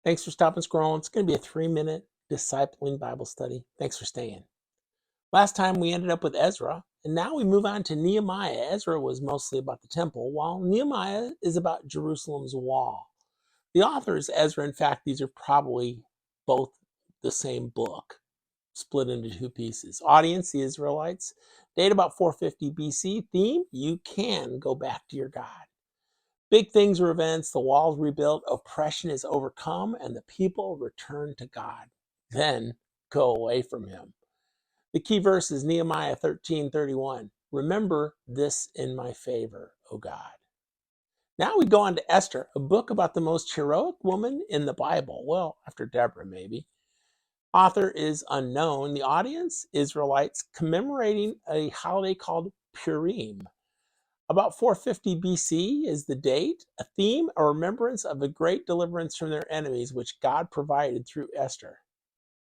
Thanks for stopping scrolling. It's going to be a 3-minute discipling Bible study. Thanks for staying. Last time we ended up with Ezra, and now we move on to Nehemiah. Ezra was mostly about the temple, while Nehemiah is about Jerusalem's wall. The author is Ezra. In fact, these are probably both the same book, split into two pieces. Audience, the Israelites. Date about 450 BC. Theme, you can go back to your God. Big things or events, the walls rebuilt, oppression is overcome, and the people return to God. Then go away from him. The key verse is Nehemiah 13:31. Remember this in my favor, O God. Now we go on to Esther, a book about the most heroic woman in the Bible. Well, after Deborah, maybe. Author is unknown. The audience, Israelites, commemorating a holiday called Purim. About 450 BC is the date, a theme, a remembrance of a great deliverance from their enemies, which God provided through Esther.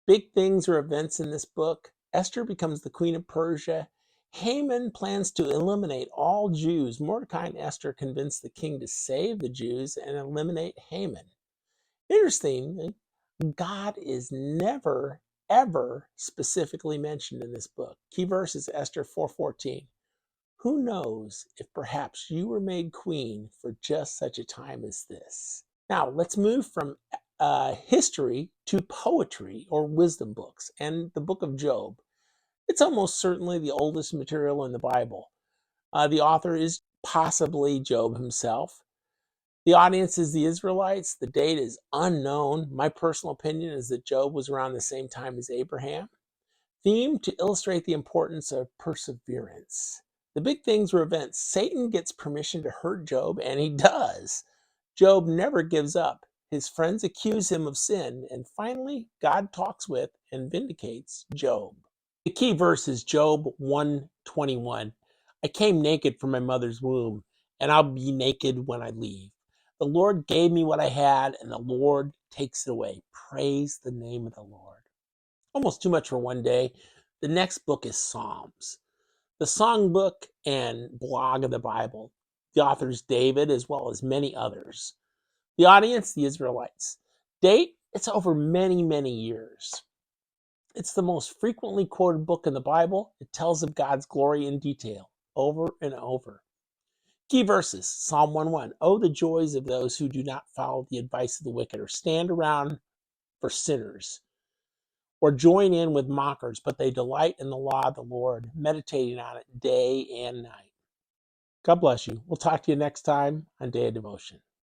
Big things or events in this book. Esther becomes the queen of Persia. Haman plans to eliminate all Jews. Mordecai and Esther convince the king to save the Jews and eliminate Haman. Interestingly, God is never, ever specifically mentioned in this book. Key verse is Esther 4:14. Who knows if perhaps you were made queen for just such a time as this? Now, let's move from history to poetry or wisdom books and the book of Job. It's almost certainly the oldest material in the Bible. The author is possibly Job himself. The audience is the Israelites. The date is unknown. My personal opinion is that Job was around the same time as Abraham. Theme to illustrate the importance of perseverance. The big things were events. Satan gets permission to hurt Job, and he does. Job never gives up. His friends accuse him of sin, and finally, God talks with and vindicates Job. The key verse is Job 1:21. I came naked from my mother's womb, and I'll be naked when I leave. The Lord gave me what I had, and the Lord takes it away. Praise the name of the Lord. Almost too much for one day. The next book is Psalms, the songbook and blog of the Bible. The author is David, as well as many others. The audience, the Israelites. Date, it's over many, many years. It's the most frequently quoted book in the Bible. It tells of God's glory in detail, over and over. Key verses, Psalm 1:1. Oh, the joys of those who do not follow the advice of the wicked or stand around for sinners, or join in with mockers, but they delight in the law of the Lord, meditating on it day and night. God bless you. We'll talk to you next time on Day of Devotion.